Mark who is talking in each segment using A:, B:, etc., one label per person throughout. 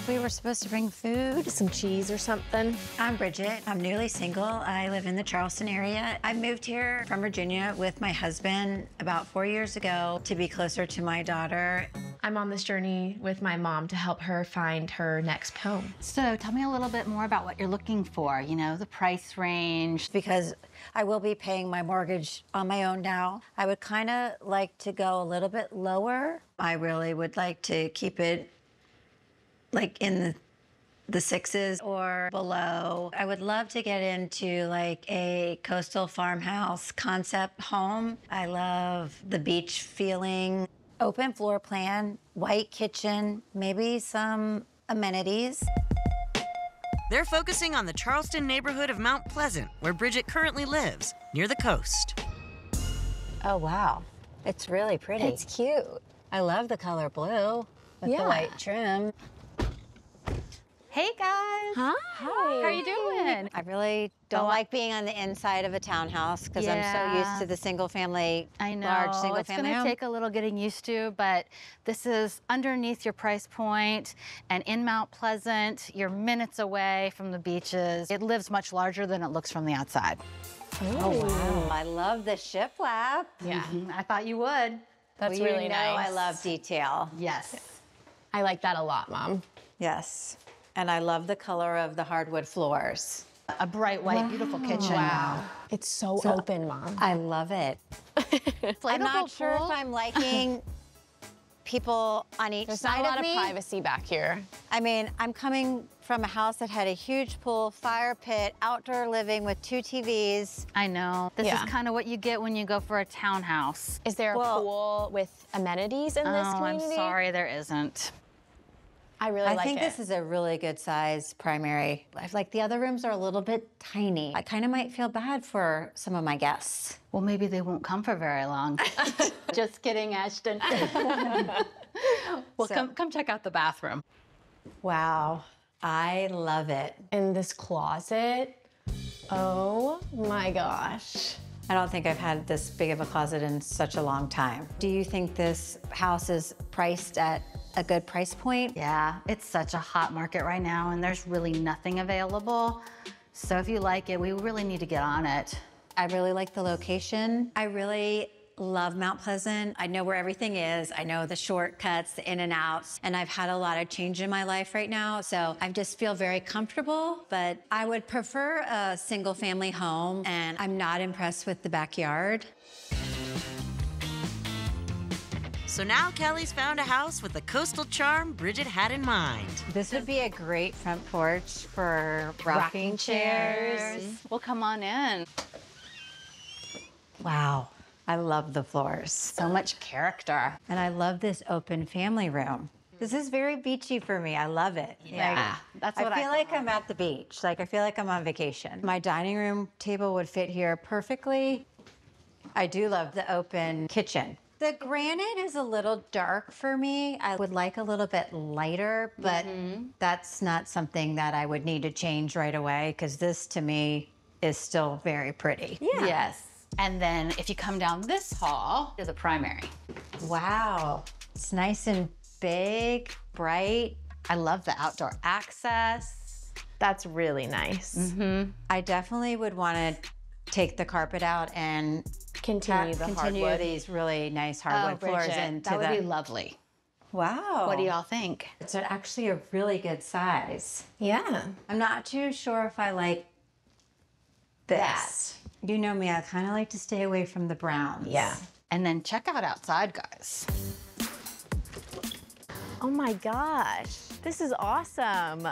A: we were supposed to bring food.
B: Some cheese or something.
C: I'm Bridget. I'm newly single. I live in the Charleston area. I moved here from Virginia with my husband about 4 years ago to be closer to my daughter.
D: I'm on this journey with my mom to help her find her next home.
A: So tell me a little bit more about what you're looking for, you know, the price range.
C: Because I will be paying my mortgage on my own now, I would kind of like to go a little bit lower. I really would like to keep it like in the sixes or below. I would love to get into like a coastal farmhouse concept home. I love the beach feeling. Open floor plan, white kitchen, maybe some amenities.
E: They're focusing on the Charleston neighborhood of Mount Pleasant, where Bridget currently lives, near the coast.
C: Oh, wow. It's really pretty.
B: It's cute.
C: I love the color blue with the white trim.
A: Hey guys.
B: Hi.
A: How are you doing?
C: I really don't like being on the inside of a townhouse because I'm so used to the single family,
A: I know.
C: large single
A: it's
C: family
A: gonna
C: home.
A: take a little getting used to, but this is underneath your price point and in Mount Pleasant. You're minutes away from the beaches. It lives much larger than it looks from the outside.
C: Oh, wow. I love the shiplap.
D: Yeah,
A: I thought you would.
D: that's
C: Well,
D: really
C: you know
D: nice.
C: I love detail.
A: Yes.
D: I like that a lot, Mom.
C: Yes. And I love the color of the hardwood floors.
A: A bright white, beautiful kitchen.
D: Wow. It's so open, Mom.
C: I love it. I'm not sure if I'm liking people on each
D: There's
C: side
D: not a lot
C: of me.
D: of privacy back here.
C: I mean, I'm coming from a house that had a huge pool, fire pit, outdoor living with 2 TVs.
A: I know. This
D: Yeah.
A: is kind of what you get when you go for a townhouse.
D: Is there a
C: Well-
D: pool with amenities in this
A: Oh,
D: community?
A: I'm sorry, there isn't.
D: I really like
C: I think
D: it.
C: this is a really good size primary. I feel like the other rooms are a little bit tiny. I kind of might feel bad for some of my guests.
A: Well, maybe they won't come for very long. Just kidding, Ashton. Well, come check out the bathroom.
C: Wow, I love it.
D: in this closet. Oh my gosh.
C: I don't think I've had this big of a closet in such a long time. Do you think this house is priced at a good price point?
A: Yeah, it's such a hot market right now, and there's really nothing available. So if you like it, we really need to get on it.
C: I really like the location. I really love Mount Pleasant. I know where everything is. I know the shortcuts, the in and outs, and I've had a lot of change in my life right now. So I just feel very comfortable, but I would prefer a single family home, and I'm not impressed with the backyard.
E: So now Kelly's found a house with the coastal charm Bridget had in mind.
C: This would be a great front porch for rocking chairs.
A: Well, come on in.
C: Wow, I love the floors.
A: So much character.
C: And I love this open family room. This is very beachy for me. I love it.
A: Yeah, that's what
C: I
A: I
C: feel like I'm at the beach. Like I feel like I'm on vacation. My dining room table would fit here perfectly. I do love the open kitchen. The granite is a little dark for me. I would like a little bit lighter, but that's not something that I would need to change right away because this to me is still very pretty.
A: Yeah. Yes. And then if you come down this hall, there's a primary.
C: Wow. It's nice and big, bright.
A: I love the outdoor access.
D: That's really nice.
C: I definitely would want to take the carpet out and
D: Continue the hardwood.
C: these really nice hardwood floors into
A: that would
C: the.
A: be lovely.
C: Wow.
A: What do y'all think?
C: It's actually a really good size.
D: Yeah.
C: I'm not too sure if I like this. You know me, I kind of like to stay away from the browns.
D: Yeah.
A: And then check out outside, guys.
B: Oh my gosh, this is awesome.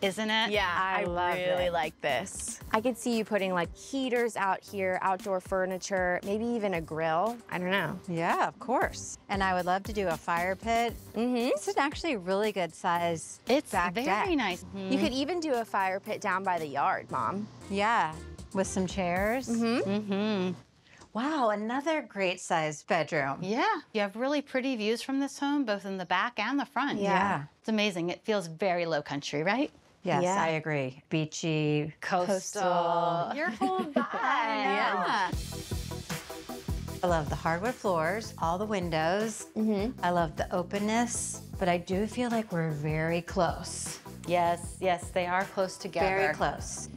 A: Isn't it?
B: Yeah, I
C: love
B: really
C: it.
B: like this. I could see you putting like heaters out here, outdoor furniture, maybe even a grill. I don't know.
C: Yeah, of course. And I would love to do a fire pit. This is actually a really good size
A: It's
C: back
A: very
C: deck.
A: nice.
B: You could even do a fire pit down by the yard, Mom.
C: Yeah, with some chairs. Wow, another great sized bedroom.
A: Yeah, you have really pretty views from this home, both in the back and the front.
C: Yeah.
A: It's amazing. It feels very low country, right?
C: Yes,
B: Yeah.
C: I agree. Beachy,
A: Coastal.
B: Your whole vibe.
A: Yeah.
C: I love the hardwood floors, all the windows. I love the openness, but I do feel like we're very close.
A: Yes, yes, they are close together.
C: Very close.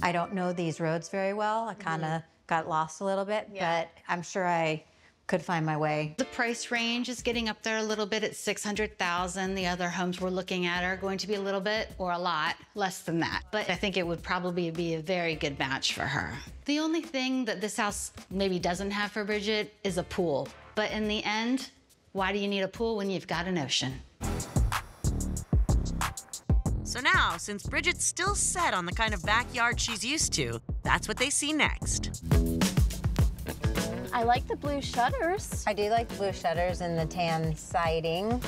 C: I don't know these roads very well. I kind of got lost a little bit, but I'm sure I could find my way.
A: The price range is getting up there a little bit at $600,000. The other homes we're looking at are going to be a little bit or a lot less than that. But I think it would probably be a very good match for her. The only thing that this house maybe doesn't have for Bridget is a pool. But in the end, why do you need a pool when you've got an ocean?
E: So now, since Bridget's still set on the kind of backyard she's used to, that's what they see next.
B: I like the blue shutters.
C: I do like the blue shutters and the tan siding.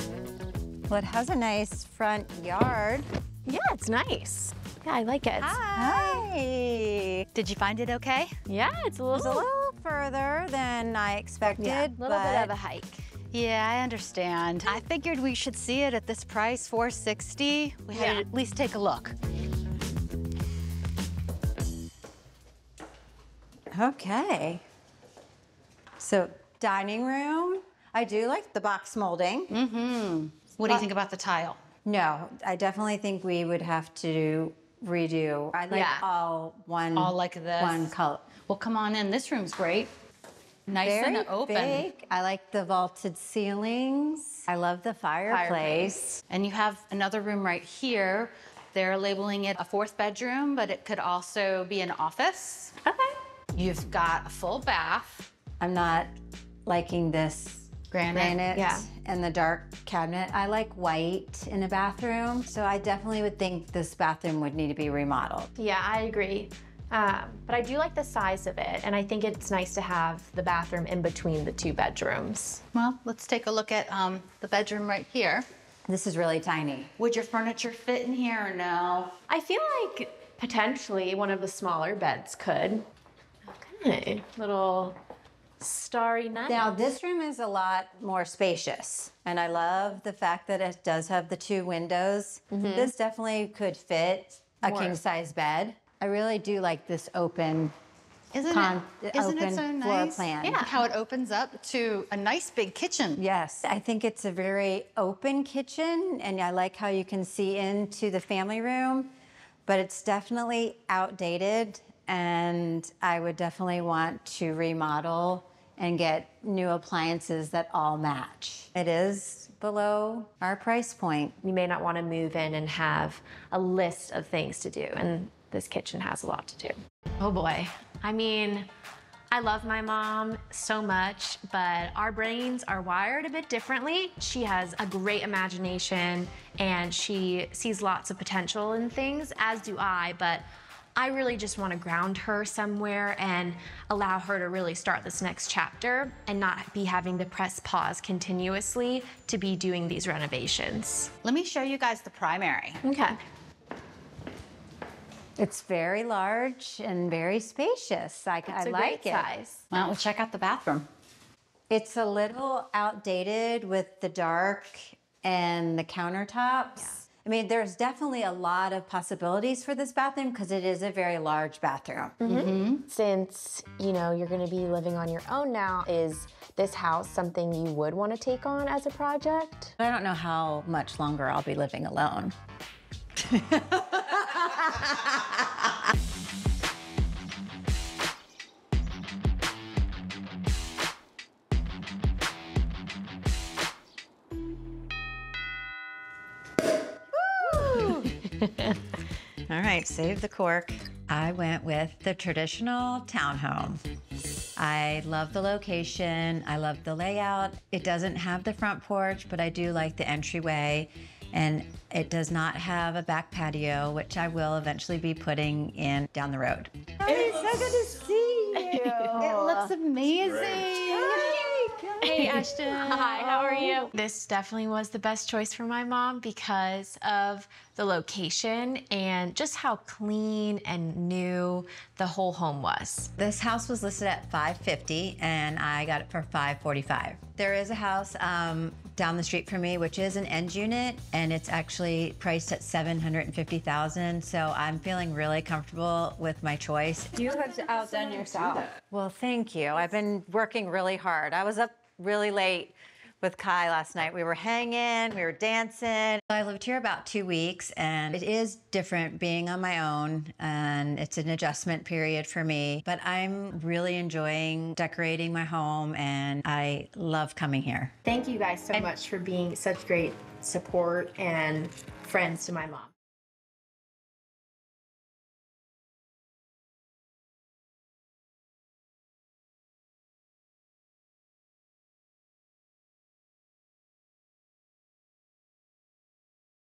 C: Well, it has a nice front yard.
B: Yeah, it's nice. Yeah, I like it.
C: Hi.
A: Did you find it okay?
B: Yeah, it's a
C: It's a
B: little,
C: little further than I expected,
B: little bit of
C: but
B: a hike.
A: Yeah, I understand. I figured we should see it at this price, $460. We had to at least take a look.
C: okay. So dining room, I do like the box molding.
A: What do you think about the tile?
C: No, I definitely think we would have to redo. I like all one.
A: All like this?
C: One color.
A: Well, come on in. This room's great. Nice
C: Very
A: and open.
C: big. I like the vaulted ceilings. I love the fireplace.
A: And you have another room right here. They're labeling it a 4th bedroom, but it could also be an office.
B: Okay.
A: You've got a full bath.
C: I'm not liking this
A: Granite.
C: and the dark cabinet. I like white in a bathroom, so I definitely would think this bathroom would need to be remodeled.
D: Yeah, I agree. But I do like the size of it, and I think it's nice to have the bathroom in between the 2 bedrooms.
A: Well, let's take a look at the bedroom right here.
C: This is really tiny.
A: Would your furniture fit in here or no?
D: I feel like potentially one of the smaller beds could. Okay, little starry night.
C: Now, this room is a lot more spacious, and I love the fact that it does have the 2 windows. This definitely could fit a king-size bed. I really do like this open,
A: Isn't it so
C: floor
A: nice?
C: plan.
A: Yeah, how it opens up to a nice big kitchen.
C: Yes, I think it's a very open kitchen, and I like how you can see into the family room, but it's definitely outdated, and I would definitely want to remodel and get new appliances that all match. It is below our price point.
D: You may not want to move in and have a list of things to do, and this kitchen has a lot to do. Oh boy. I mean, I love my mom so much, but our brains are wired a bit differently. She has a great imagination and she sees lots of potential in things, as do I, but I really just want to ground her somewhere and allow her to really start this next chapter and not be having to press pause continuously to be doing these renovations.
A: Let me show you guys the primary.
D: Okay.
C: It's very large and very spacious. I like it.
D: Size.
A: Why don't we check out the bathroom?
C: It's a little outdated with the dark and the countertops. I mean, there's definitely a lot of possibilities for this bathroom because it is a very large bathroom.
B: Since, you know, you're gonna be living on your own now, is this house something you would wanna take on as a project?
C: I don't know how much longer I'll be living alone. All right, save the cork. I went with the traditional townhome. I love the location. I love the layout. It doesn't have the front porch, but I do like the entryway. And it does not have a back patio, which I will eventually be putting in down the road. It's so good to see you.
A: It looks amazing.
D: Hey, Ashton. Hi, how are you? This definitely was the best choice for my mom because of the location and just how clean and new the whole home was.
C: This house was listed at $550 and I got it for $545. There is a house down the street from me, which is an end unit, and it's actually priced at $750,000. So I'm feeling really comfortable with my choice.
B: You have outdone yourself.
C: Well, thank you. I've been working really hard. I was up really late with Kai last night. We were hanging, we were dancing. I lived here about 2 weeks, and it is different being on my own, and it's an adjustment period for me, but I'm really enjoying decorating my home, and I love coming here.
D: Thank you guys so much for being such great support and friends to my mom.